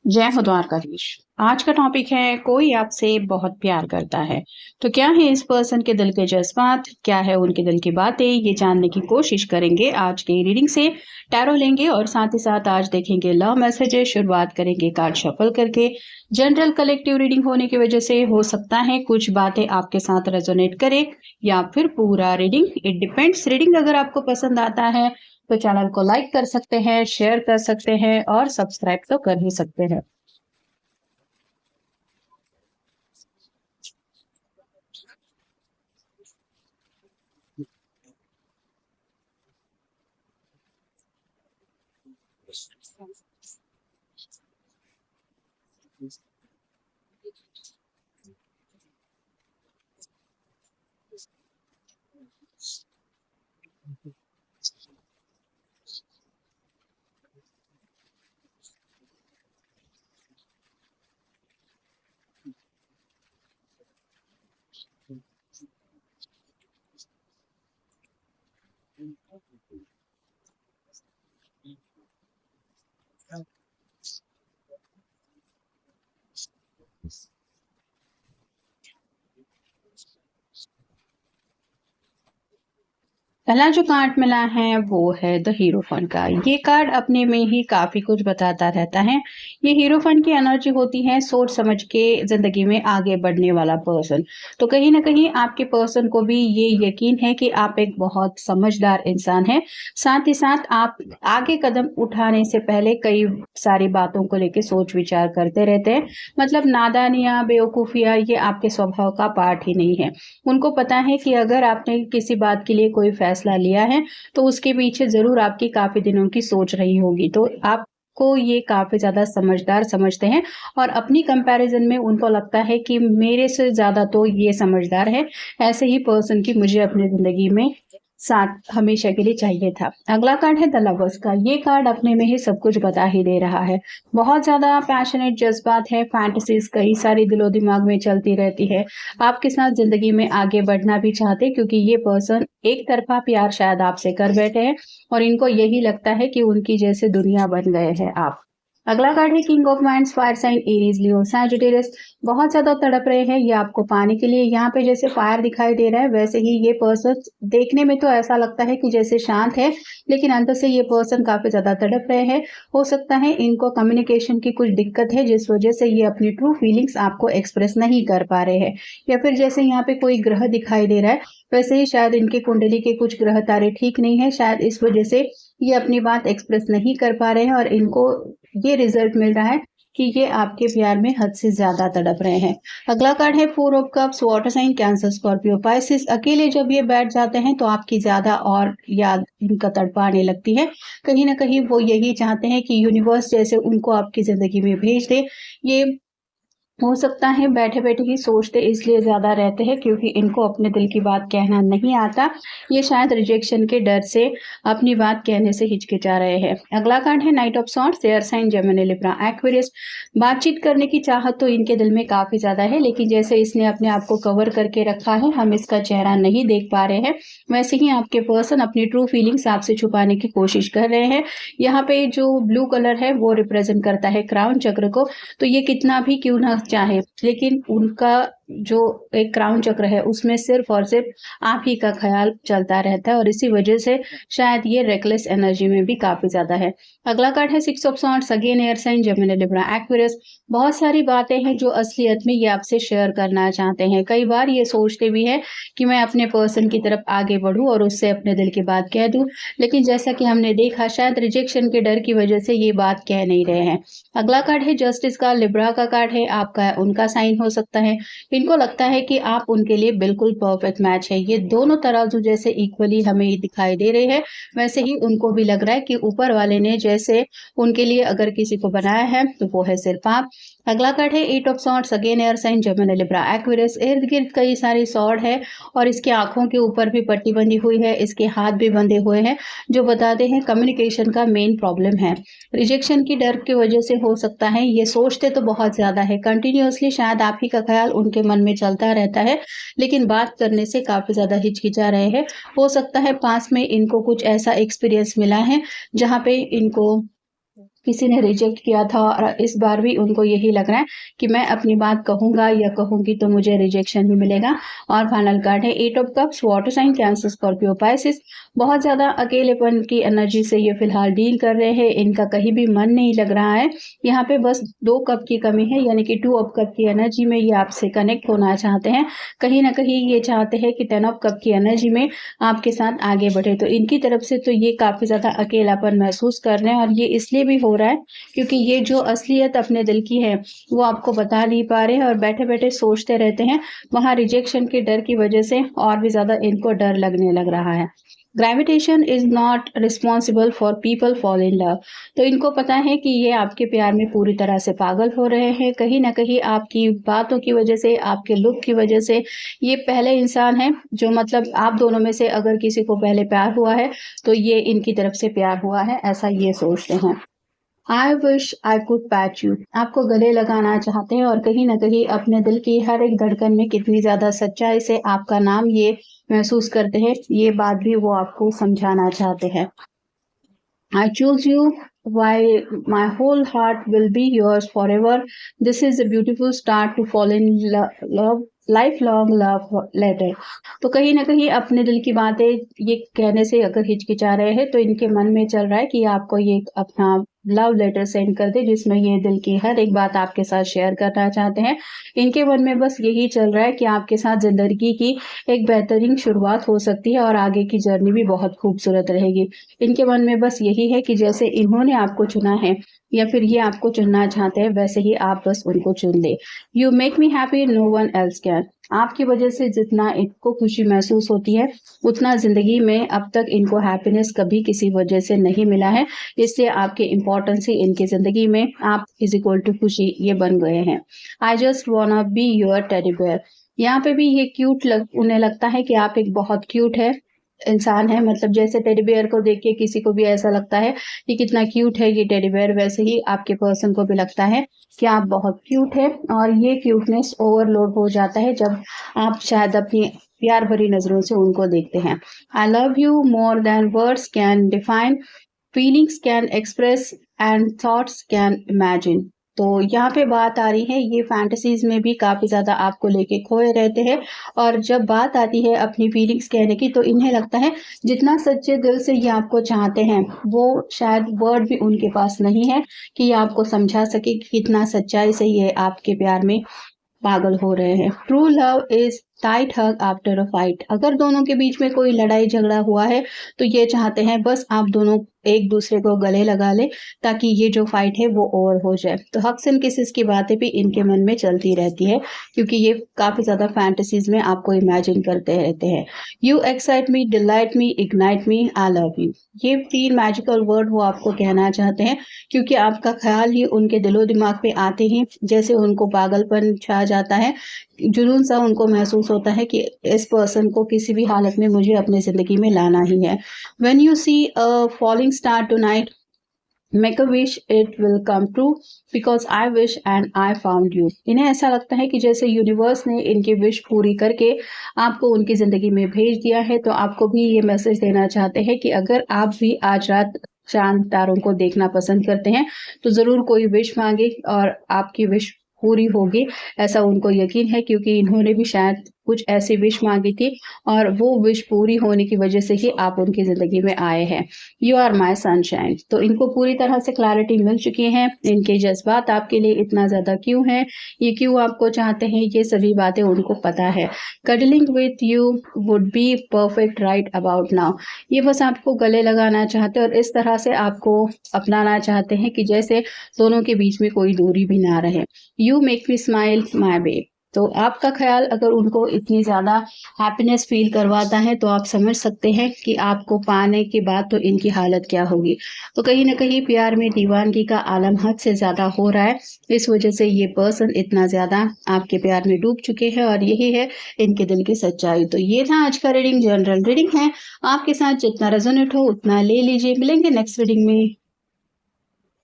जय हो द्वारकाधीश। आज का टॉपिक है कोई आपसे बहुत प्यार करता है। तो क्या है इस पर्सन के दिल के जज्बात, क्या है उनके दिल की बातें, ये जानने की कोशिश करेंगे आज की रीडिंग से। टैरो लेंगे और साथ ही साथ आज देखेंगे लव मैसेजेस। शुरुआत करेंगे कार्ड शफल करके। जनरल कलेक्टिव रीडिंग होने की वजह से हो सकता है कुछ बातें आपके साथ रेजोनेट करे या फिर पूरा रीडिंग, इट डिपेंड्स। रीडिंग अगर आपको पसंद आता है तो चैनल को लाइक कर सकते हैं, शेयर कर सकते हैं और सब्सक्राइब तो कर ही सकते हैं। पहला जो कार्ड मिला है वो है द हीरोफन का। ये कार्ड अपने में ही काफी कुछ बताता रहता है। ये हीरोफन की एनर्जी होती है सोच समझ के जिंदगी में आगे बढ़ने वाला पर्सन। तो कहीं ना कहीं आपके पर्सन को भी ये यकीन है कि आप एक बहुत समझदार इंसान हैं। साथ ही साथ आप आगे कदम उठाने से पहले कई सारी बातों को लेकर सोच विचार करते रहते हैं। मतलब नादानिया बेवकूफिया ये आपके स्वभाव का पार्ट ही नहीं है। उनको पता है कि अगर आपने किसी बात के लिए कोई फैसला लिया है तो उसके पीछे ज़रूर आपकी काफ़ी दिनों की सोच रही होगी। तो आपको ये काफ़ी ज़्यादा समझदार समझते हैं और अपनी कंपैरिज़न में उनको लगता है कि मेरे से ज़्यादा तो ये समझदार है। ऐसे ही पर्सन की मुझे अपनी ज़िंदगी में साथ हमेशा के लिए चाहिए था। अगला कार्ड है द लवर्स का। ये कार्ड अपने में ही सब कुछ बता ही दे रहा है। बहुत ज़्यादा पैशनेट जज़्बात है, फैंटेसीज़ कई सारी दिलो-दिमाग में चलती रहती है। आपके साथ ज़िंदगी में आगे बढ़ना भी चाहते क्योंकि ये पर्सन एक तरफ़ा प्यार शायद आपसे कर बैठे हैं और इनको यही लगता है कि उनकी जैसे दुनिया बन गए हैं आप। अगला कार्ड है king of wands, fire sign Aries, Leo, Sagittarius. बहुत ज़्यादा तड़प रहे हैं ये आपको पाने के लिए। यहाँ पे जैसे फायर दिखाई दे रहा है वैसे ही ये पर्सन देखने में तो ऐसा लगता है कि जैसे शांत है, लेकिन अंदर से ये पर्सन काफ़ी ज़्यादा तड़प रहे हैं। हो सकता है इनको कम्युनिकेशन की कुछ दिक्कत है जिस वजह से ये अपनी ट्रू फीलिंग्स आपको एक्सप्रेस नहीं कर पा रहे हैं। या फिर जैसे यहाँ पे कोई ग्रह दिखाई दे रहा है वैसे ही शायद इनकी कुंडली के कुछ ग्रह तारे ठीक नहीं है। शायद इस वजह से ये अपनी बात एक्सप्रेस नहीं कर पा रहे हैं और इनको ये रिजल्ट मिल रहा है कि ये आपके प्यार में हद से ज्यादा तड़प रहे हैं। अगला कार्ड है four of cups, water sign Cancer Scorpio Pisces. अकेले जब ये बैठ जाते हैं तो आपकी ज्यादा और याद इनका तड़पाने लगती है। कहीं ना कहीं वो यही चाहते हैं कि यूनिवर्स जैसे उनको आपकी जिंदगी में भेज दे। ये हो सकता है बैठे-बैठे ही सोचते इसलिए ज़्यादा रहते हैं क्योंकि इनको अपने दिल की बात कहना नहीं आता। ये शायद रिजेक्शन के डर से अपनी बात कहने से हिचकिचा रहे हैं। अगला कार्ड है knight of swords, air sign, Gemini, Libra, Aquarius. बातचीत करने की चाहत तो इनके दिल में काफ़ी ज़्यादा है, लेकिन जैसे इसने अपने आप को कवर करके रखा है, हम इसका चेहरा नहीं देख पा रहे हैं, वैसे ही आपके पर्सन अपनी ट्रू फीलिंग्स आपसे छुपाने की कोशिश कर रहे हैं। यहाँ पे जो ब्लू कलर है वो रिप्रेजेंट करता है क्राउन चक्र को। तो ये कितना भी क्यों ना चाहे, लेकिन उनका जो एक क्राउन चक्र है उसमें सिर्फ और सिर्फ आप ही का ख्याल चलता रहता है और इसी वजह से शायद ये रेकलेस एनर्जी में भी काफी ज्यादा है। अगला कार्ड है six of swords, again air sign, Gemini, Libra, Aquarius. बहुत सारी बातें हैं जो असलियत में ये आपसे शेयर करना चाहते हैं। कई बार ये सोचते भी है कि मैं अपने पर्सन की तरफ आगे बढ़ूं और उससे अपने दिल की बात कह दूं, लेकिन जैसा कि हमने देखा शायद रिजेक्शन के डर की वजह से ये बात कह नहीं रहे हैं। अगला कार्ड है जस्टिस का, लिब्रा का कार्ड है, आपका उनका साइन हो सकता है। इनको लगता है कि आप उनके लिए बिल्कुल परफेक्ट मैच है। ये दोनों तराजू जैसे इक्वली हमें दिखाई दे रहे हैं, वैसे ही उनको भी लग रहा है कि ऊपर वाले ने जैसे उनके लिए अगर किसी को बनाया है तो वो है सिर्फ आप। अगला कार्ड है eight of swords, again air sign, Gemini, Libra, Aquarius. इर्द गिर्द कई सारी सॉर्ड है और इसके आंखों के ऊपर भी पट्टी बंधी हुई है, इसके हाथ भी बंधे हुए हैं, जो बताते हैं कम्युनिकेशन का मेन प्रॉब्लम है। रिजेक्शन की डर की वजह से हो सकता है ये सोचते तो बहुत ज्यादा है, कंटिन्यूअसली शायद आप ही का ख्याल उनके मन में चलता रहता है, लेकिन बात करने से काफी ज्यादा हिचकिचा रहे हैं। हो सकता है पास में इनको कुछ ऐसा एक्सपीरियंस मिला है जहाँ पे इनको किसी ने रिजेक्ट किया था और इस बार भी उनको यही लग रहा है कि मैं अपनी बात कहूँगा या कहूँगी तो मुझे रिजेक्शन ही मिलेगा। और फाइनल कार्ड है 8 of cups, water sign, Cancer, Scorpio, Pisces. बहुत ज़्यादा अकेलेपन की एनर्जी से ये फिलहाल डील कर रहे हैं, इनका कहीं भी मन नहीं लग रहा है। यहाँ पे बस 2 कप की कमी है, यानी कि 2 ऑफ कप की एनर्जी में ये आपसे कनेक्ट होना चाहते हैं। कहीं ना कहीं ये चाहते हैं कि 10 ऑफ कप की एनर्जी में आपके साथ आगे बढ़े। तो इनकी तरफ से तो ये काफ़ी ज़्यादा अकेलापन महसूस कर रहे हैं, और ये इसलिए भी हो रहा है क्योंकि ये जो असलियत अपने दिल की है वो आपको बता नहीं पा रहे हैं और बैठे बैठे सोचते रहते हैं। वहाँ रिजेक्शन के डर की वजह से और भी ज़्यादा इनको डर लगने लग रहा है। Gravitation is not responsible for people fall in love. तो इनको पता है कि ये आपके प्यार में पूरी तरह से पागल हो रहे हैं। कहीं ना कहीं आपकी बातों की वजह से, आपके लुक की वजह से ये पहले इंसान है जो, मतलब आप दोनों में से अगर किसी को पहले प्यार हुआ है तो ये इनकी तरफ से प्यार हुआ है, ऐसा ये सोचते हैं। I wish I could patch you, आपको गले लगाना चाहते हैं और कहीं ना कहीं अपने दिल की हर एक धड़कन में कितनी ज़्यादा सच्चाई से आपका नाम ये महसूस करते हैं, ये बात भी वो आपको समझाना चाहते हैं। I choose you, why my whole heart will be yours forever. This is a beautiful start to fall in love, lifelong love letter. तो कहीं ना कहीं अपने दिल की बातें ये कहने से अगर हिचकिचा रहे हैं तो इनके मन में चल रहा है कि आपको ये अपना लव लेटर सेंड कर दे, जिसमें ये दिल की हर एक बात आपके साथ शेयर करना चाहते हैं। इनके मन में बस यही चल रहा है कि आपके साथ जिंदगी की एक बेहतरीन शुरुआत हो सकती है और आगे की जर्नी भी बहुत खूबसूरत रहेगी। इनके मन में बस यही है कि जैसे इन्होंने आपको चुना है या फिर ये आपको चुनना चाहते हैं, वैसे ही आप बस उनको चुन ले। You make me happy, no one else can. आपकी वजह से जितना इनको खुशी महसूस होती है उतना जिंदगी में अब तक इनको हैप्पीनेस कभी किसी वजह से नहीं मिला है, इसलिए आपके इम्पोर्टेंस ही इनकी जिंदगी में आप इज इक्वल टू खुशी ये बन गए हैं। I just wanna be your teddy bear. यहाँ पे भी ये उन्हें लगता है कि आप एक बहुत क्यूट है इंसान है, मतलब जैसे टेडी बेयर को देख के किसी को भी ऐसा लगता है कि कितना क्यूट है ये टेडी बेयर, वैसे ही आपके पर्सन को भी लगता है कि आप बहुत क्यूट है। और ये क्यूटनेस ओवरलोड हो जाता है जब आप शायद अपनी प्यार भरी नजरों से उनको देखते हैं। I love you more than words can define, feelings can express and thoughts can imagine. तो यहाँ पे बात आ रही है, ये फैंटेसीज में भी काफ़ी ज़्यादा आपको लेके खोए रहते हैं, और जब बात आती है अपनी फीलिंग्स कहने की तो इन्हें लगता है जितना सच्चे दिल से ये आपको चाहते हैं वो शायद वर्ड भी उनके पास नहीं है कि ये आपको समझा सके कि कितना सच्चाई से ये आपके प्यार में पागल हो रहे हैं। True love is tight hug after a fight. अगर दोनों के बीच में कोई लड़ाई झगड़ा हुआ है तो ये चाहते हैं बस आप दोनों एक दूसरे को गले लगा ले ताकि ये जो फाइट है वो ओवर हो जाए। तो हग्स एंड किसेस की बातें भी इनके मन में चलती रहती है क्योंकि ये काफी ज्यादा फैंटेसीज में आपको इमेजिन करते रहते हैं। You excite me, delight me, ignite me, I love you. ये 3 मैजिकल वर्ड वो आपको कहना चाहते हैं क्योंकि आपका ख्याल ही उनके दिलो दिमाग पे आते ही जैसे उनको पागलपन छा जाता है, जुनून सा उनको महसूस होता है कि इस पर्सन को किसी भी हालत में मुझे अपनी जिंदगी में लाना ही है। When you see a falling star tonight, make a wish it will come true because I wish and I found you। इन्हें ऐसा लगता है कि जैसे यूनिवर्स ने इनकी विश पूरी करके आपको उनकी जिंदगी में भेज दिया है, तो आपको भी ये मैसेज देना चाहते हैं कि अगर आप भी आज रात चांद तारों को देखना पसंद करते हैं तो जरूर कोई विश मांगे और आपकी विश पूरी होगी, ऐसा उनको यकीन है क्योंकि इन्होंने भी शायद कुछ ऐसी विश मांगी थी और वो विश पूरी होने की वजह से ही आप उनकी जिंदगी में आए हैं। You are my sunshine. तो इनको पूरी तरह से क्लैरिटी मिल चुकी है, इनके जज्बात आपके लिए इतना ज्यादा क्यों है, ये क्यों आपको चाहते हैं, ये सभी बातें उनको पता है। Cuddling with you would be perfect right about now. ये बस आपको गले लगाना चाहते हैं और इस तरह से आपको अपनाना चाहते हैं कि जैसे दोनों के बीच में कोई दूरी भी ना रहे। You make me smile my babe. तो आपका ख्याल अगर उनको इतनी ज़्यादा हैप्पीनेस फील करवाता है तो आप समझ सकते हैं कि आपको पाने के बाद तो इनकी हालत क्या होगी। तो कहीं ना कहीं प्यार में दीवानगी का आलम हद से ज़्यादा हो रहा है, इस वजह से ये पर्सन इतना ज़्यादा आपके प्यार में डूब चुके हैं और यही है इनके दिल की सच्चाई। तो ये था आज का रीडिंग, जनरल रीडिंग है, आपके साथ जितना रेजोनेट हो उतना ले लीजिए। मिलेंगे नेक्स्ट रीडिंग में।